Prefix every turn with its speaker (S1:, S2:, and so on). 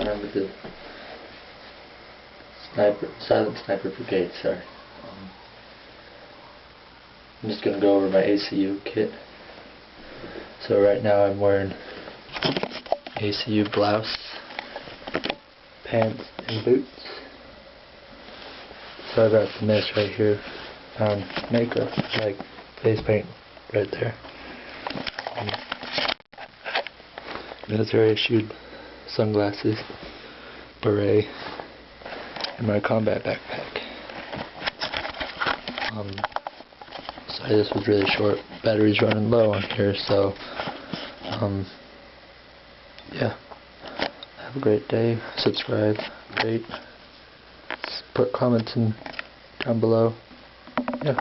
S1: I'm with the Silent Sniper Brigade, sorry. I'm just gonna go over my ACU kit. So right now I'm wearing ACU blouse, pants, and boots. So I got the mess right here on makeup, like face paint right there. Military issued sunglasses, beret, and my combat backpack. Sorry, this was really short. Battery's running low on here, so yeah. Have a great day. Subscribe, rate, put comments in down below. Yeah.